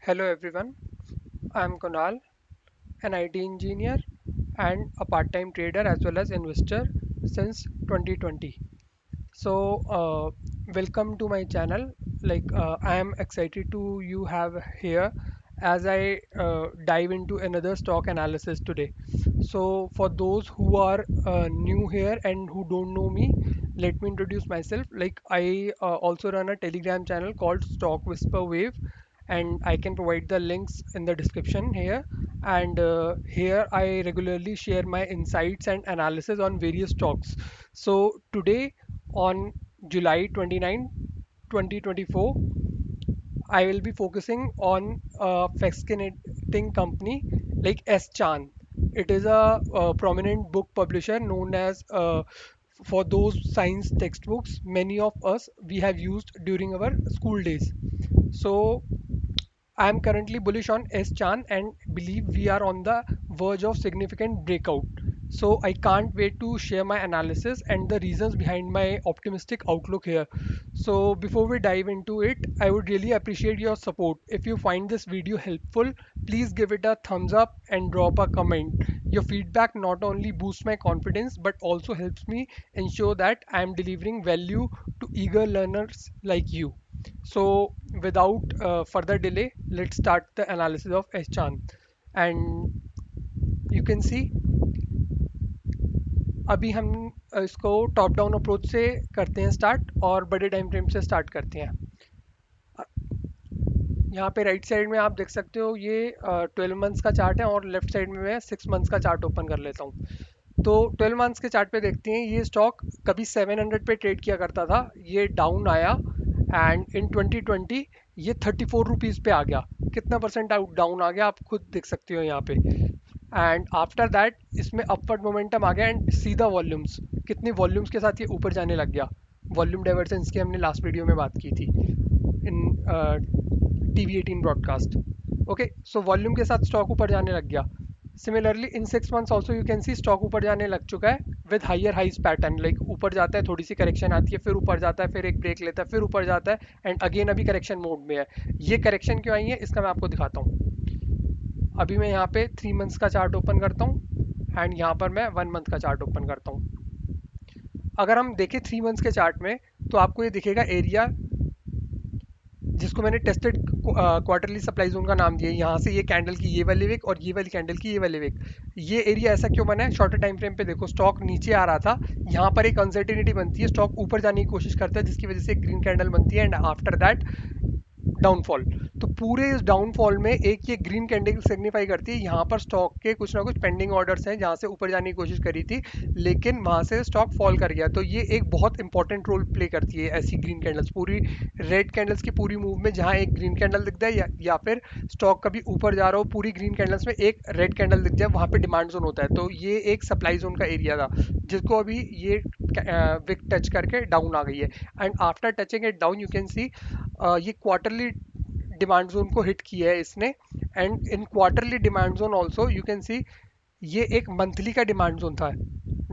Hello everyone, I am Kunal, an IT engineer and a part-time trader as well as investor since 2020. Welcome to my channel. I am excited to you have here as I dive into another stock analysis today. So, for those who are new here and who don't know me, let me introduce myself. I also run a Telegram channel called Stock Whisper Wave, and I can provide the links in the description here. And here I regularly share my insights and analysis on various stocks. So today on July 29, 2024, I will be focusing on a fascinating company like S. Chan. It is a prominent book publisher known as for those science textbooks many of us we have used during our school days. So I am currently bullish on S Chan and believe we are on the verge of significant breakout. So I can't wait to share my analysis and the reasons behind my optimistic outlook here. So before we dive into it, I would really appreciate your support. If you find this video helpful, please give it a thumbs up and drop a comment. Your feedback not only boosts my confidence but also helps me ensure that I am delivering value to eager learners like you. So without further delay, let's start the analysis of S-Chan. And you can see अभी हम इसको top down approach से करते हैं start और बड़े time frame से start करते हैं। यहाँ पे राइट साइड में आप देख सकते हो ये 12 मंथ्स का चार्ट है और लेफ्ट साइड में मैं 6 मंथ्स का चार्ट ओपन कर लेता हूँ। तो 12 मंथ्स के चार्ट पे देखते हैं ये स्टॉक कभी 700 पे ट्रेड किया करता था, ये डाउन आया एंड इन 2020 ये 34 रुपीज़ पे आ गया। कितना परसेंट डाउन आ गया आप खुद देख सकते हो यहाँ पे। एंड आफ्टर दैट इसमें अपवर्ड मोमेंटम आ गया एंड सीधा वॉल्यूम्स, कितनी वॉल्यूम्स के साथ ये ऊपर जाने लग गया। वॉल्यूम डाइवर्जेंस की हमने लास्ट वीडियो में बात की थी in TV18 broadcast. Okay, so volume के साथ स्टॉक ऊपर जाने लग गया। Similarly in 6 months also you can see stock ऊपर जाने लग चुका है with higher highs pattern. Like ऊपर जाता है, थोड़ी सी करेक्शन आती है, फिर ऊपर जाता है, फिर एक ब्रेक लेता है, फिर ऊपर जाता है एंड अगेन अभी करेक्शन मोड में है। ये करेक्शन क्यों आई है इसका मैं आपको दिखाता हूँ। अभी मैं यहाँ पे 3 मंथ्स का चार्ट ओपन करता हूँ एंड यहाँ पर मैं 1 मंथ का चार्ट ओपन करता हूँ। अगर हम देखें 3 मंथ्स के चार्ट में तो आपको ये दिखेगा एरिया जिसको मैंने टेस्टेड क्वार्टरली सप्लाई जोन का नाम दिया है। यहाँ से ये कैंडल की ये वाली विक और ये वाली कैंडल की ये वाली विक, ये एरिया ऐसा क्यों बना है? शॉर्टर टाइम फ्रेम पे देखो स्टॉक नीचे आ रहा था, यहाँ पर एक अनसर्टेनिटी बनती है, स्टॉक ऊपर जाने की कोशिश करता है जिसकी वजह से एक ग्रीन कैंडल बनती है एंड आफ्टर दैट डाउनफॉल। तो पूरे इस डाउनफॉल में एक ये ग्रीन कैंडल सिग्निफाई करती है यहाँ पर स्टॉक के कुछ ना कुछ पेंडिंग ऑर्डर्स हैं जहाँ से ऊपर जाने की कोशिश करी थी लेकिन वहाँ से स्टॉक फॉल कर गया। तो ये एक बहुत इंपॉर्टेंट रोल प्ले करती है ऐसी ग्रीन कैंडल्स, पूरी रेड कैंडल्स की पूरी मूव में जहाँ एक ग्रीन कैंडल दिख जाए या फिर स्टॉक कभी ऊपर जा रहा हो, पूरी ग्रीन कैंडल्स में एक रेड कैंडल दिख जाए, वहाँ पे डिमांड जोन होता है। तो ये एक सप्लाई जोन का एरिया था जिसको अभी ये विक टच करके डाउन आ गई है and after touching it down you can सी ये क्वार्टरली डिमांड जोन को हिट किया है इसने and in quarterly demand zone also you can सी ये एक मंथली का डिमांड जोन था।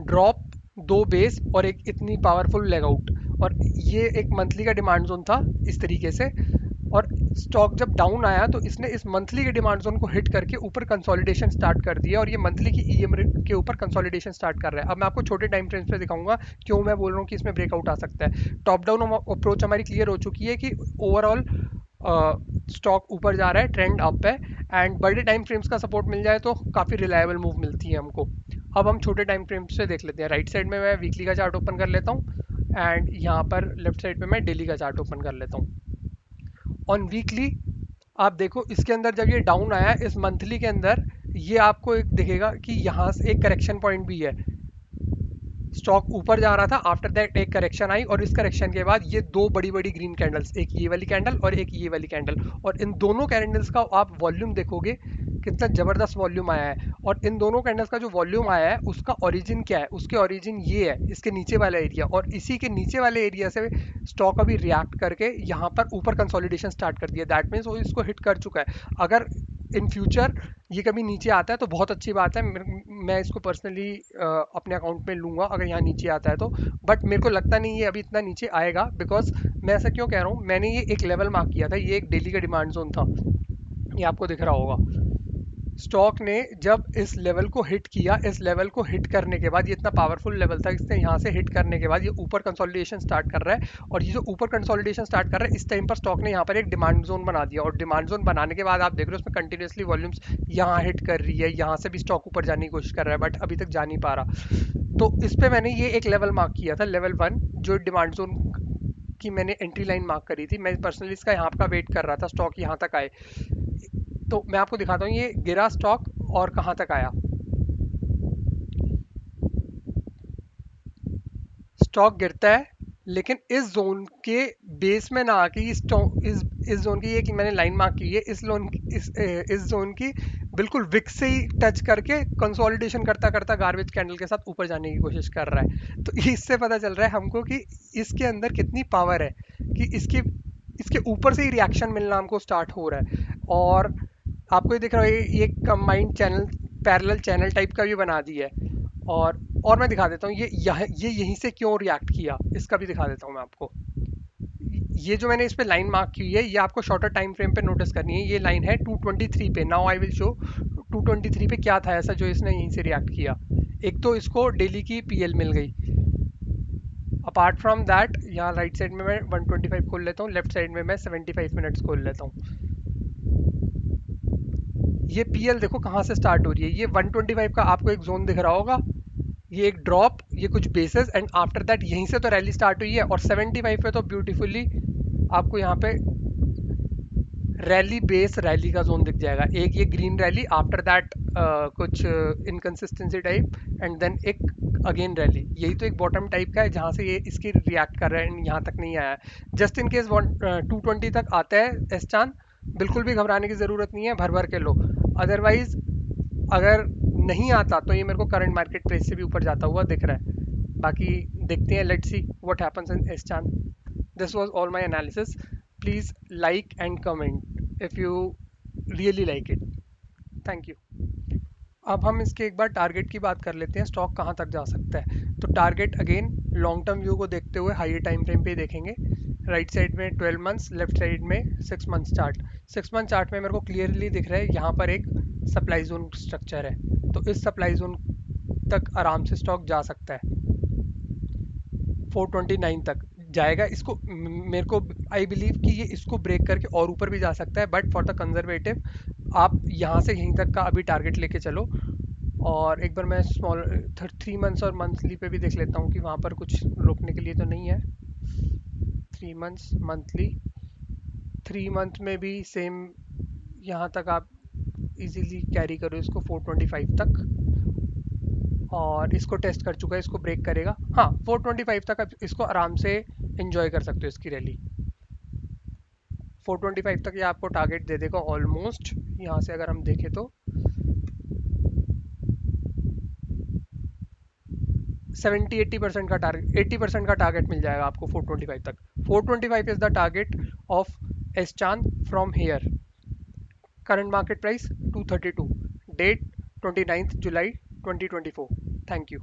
ड्रॉप, दो बेस और एक इतनी पावरफुल लेग आउट, और ये एक मंथली का डिमांड जोन था इस तरीके से। और स्टॉक जब डाउन आया तो इसने इस मंथली के डिमांड जोन को हिट करके ऊपर कंसोलिडेशन स्टार्ट कर दिया और ये मंथली की ईएम के ऊपर कंसोलिडेशन स्टार्ट कर रहा है। अब मैं आपको छोटे टाइम फ्रेम्स पे दिखाऊंगा क्यों मैं बोल रहा हूँ कि इसमें ब्रेकआउट आ सकता है। टॉप डाउन अप्रोच हमारी क्लियर हो चुकी है कि ओवरऑल स्टॉक ऊपर जा रहा है, ट्रेंड अप है एंड बड़े टाइम फ्रेम्स का सपोर्ट मिल जाए तो काफ़ी रिलायबल मूव मिलती है हमको। अब हम छोटे टाइम फ्रेम्स से देख लेते हैं। राइट साइड में मैं वीकली का चार्ट ओपन कर लेता हूँ एंड यहाँ पर लेफ्ट साइड पे मैं डेली का चार्ट ओपन कर लेता हूँ। ऑन वीकली आप देखो इसके अंदर जब ये डाउन आया इस मंथली के अंदर, ये आपको एक दिखेगा कि यहाँ से एक करेक्शन पॉइंट भी है। स्टॉक ऊपर जा रहा था, आफ्टर दैट एक करेक्शन आई और इस करेक्शन के बाद ये दो बड़ी बड़ी ग्रीन कैंडल्स, एक ये वाली कैंडल और एक ये वाली कैंडल, और इन दोनों कैंडल्स का आप वॉल्यूम देखोगे कितना जबरदस्त वॉल्यूम आया है। और इन दोनों कैंडल्स का जो वॉल्यूम आया है उसका ओरिजिन क्या है? उसके ओरिजिन ये है, इसके नीचे वाला एरिया, और इसी के नीचे वाले एरिया से स्टॉक अभी रिएक्ट करके यहाँ पर ऊपर कंसोलिडेशन स्टार्ट कर दिया। दैट मीन्स वो इसको हिट कर चुका है। अगर इन फ्यूचर ये कभी नीचे आता है तो बहुत अच्छी बात है, मैं इसको पर्सनली अपने अकाउंट में लूंगा अगर यहाँ नीचे आता है तो। बट मेरे को लगता नहीं ये अभी इतना नीचे आएगा, बिकॉज मैं ऐसा क्यों कह रहा हूँ, मैंने ये एक लेवल मार्क किया था, ये एक डेली का डिमांड जोन था ये आपको दिख रहा होगा। स्टॉक ने जब इस लेवल को हिट किया, इस लेवल को हिट करने के बाद, ये इतना पावरफुल लेवल था, इसने यहाँ से हिट करने के बाद ये ऊपर कंसोलिडेशन स्टार्ट कर रहा है। और ये जो ऊपर कंसोलिडेशन स्टार्ट कर रहा है, इस टाइम पर स्टॉक ने यहाँ पर एक डिमांड जोन बना दिया, और डिमांड जोन बनाने के बाद आप देख रहे हो उसमें कंटिन्यूसली वॉल्यूम्स यहाँ हिट कर रही है, यहाँ से भी स्टॉक ऊपर जाने की कोशिश कर रहा है, बट अभी तक जा नहीं पा रहा। तो इस पे मैंने ये एक लेवल मार्क किया था, लेवल 1, जो डिमांड जोन की मैंने एंट्री लाइन मार्क करी थी। मैं पर्सनली इसका यहाँ का वेट कर रहा था, स्टॉक यहाँ तक आए। तो मैं आपको दिखाता हूँ ये गिरा स्टॉक और कहाँ तक आया। स्टॉक गिरता है, लेकिन इस जोन के बेस में ना आके इस जोन की, ये कि मैंने लाइन मार्क की है, इस जोन की बिल्कुल विक से ही टच करके कंसोलिडेशन करता करता गार्बेज कैंडल के साथ ऊपर जाने की कोशिश कर रहा है। तो इससे पता चल रहा है हमको कि इसके अंदर कितनी पावर है, कि इसके ऊपर से ही रिएक्शन मिलना हमको स्टार्ट हो रहा है। और आपको ये दिख रहा है, ये combined channel, parallel channel type का भी बना दिया है। और मैं दिखा देता हूँ ये यहीं से क्यों रिएक्ट किया, इसका भी दिखा देता हूँ मैं आपको। ये जो मैंने इस पे लाइन मार्क की है, ये आपको शॉर्टर टाइम फ्रेम पे नोटिस करनी है। ये लाइन है 223 पे। नाउ आई विल शो 223 पे क्या था ऐसा जो इसने यहीं से रिएक्ट किया। एक तो इसको डेली की पीएल मिल गई। अपार्ट फ्रॉम दैट, यहाँ राइट साइड में मैं 125 खोल लेता हूँ, लेफ्ट साइड में मैं 75 मिनट्स खोल लेता हूँ। ये पीएल देखो कहाँ से स्टार्ट हो रही है। ये 125 का आपको एक जोन दिख रहा होगा, ये एक ड्रॉप, ये कुछ बेसेस, एंड आफ्टर दैट यहीं से तो रैली स्टार्ट हुई है। और 75 पे तो ब्यूटीफुली आपको यहाँ पे रैली बेस, रैली का जोन दिख जाएगा। एक ये ग्रीन रैली, आफ्टर दैट कुछ इनकंसिस्टेंसी टाइप, एंड देन एक अगेन रैली। यही तो एक बॉटम टाइप का है जहाँ से ये इसकी रिएक्ट कर रहा है, एंड यहाँ तक नहीं आया है। जस्ट इन केस 220 तक आता है एस चांद, बिल्कुल भी घबराने की ज़रूरत नहीं है, भर भर के लो। अदरवाइज अगर नहीं आता तो ये मेरे को करंट मार्केट प्राइस से भी ऊपर जाता हुआ दिख रहा है। बाकी देखते हैं, let's see what happens in S Chand. This was all my analysis. Please like and comment if you really like it. Thank you. अब हम इसके एक बार टारगेट की बात कर लेते हैं, स्टॉक कहाँ तक जा सकता है। तो target again long term view को देखते हुए हाई टाइम फ्रेम पे ही देखेंगे। राइट साइड में 12 मंथ्स, लेफ्ट साइड में 6 मंथ चार्ट। 6 मंथ चार्ट में मेरे को क्लियरली दिख रहा है यहाँ पर एक सप्लाई जोन स्ट्रक्चर है। तो इस सप्लाई जोन तक आराम से स्टॉक जा सकता है, 429 तक जाएगा। इसको मेरे को आई बिलीव कि ये इसको ब्रेक करके और ऊपर भी जा सकता है, बट फॉर द कंजर्वेटिव आप यहाँ से यहीं तक का अभी टारगेट लेके चलो। और एक बार मैं स्मॉल 3 मंथ्स और मंथली पे भी देख लेता हूँ कि वहाँ पर कुछ रोकने के लिए तो नहीं है। 3 मंथ्स मंथली, 3 मंथ में भी सेम, यहाँ तक आप इजीली कैरी करो इसको 425 तक। और इसको टेस्ट कर चुका है, इसको ब्रेक करेगा। हाँ, 425 तक आप इसको आराम से इंजॉय कर सकते हो इसकी रैली। 425 तक ये आपको टारगेट दे देगा ऑलमोस्ट। यहाँ से अगर हम देखें तो 70-80% का टारगेट, 80% का टारगेट मिल जाएगा आपको 425 तक। 425 is the target of S Chand from here. Current market price 232, date 29 July 2024। Thank you.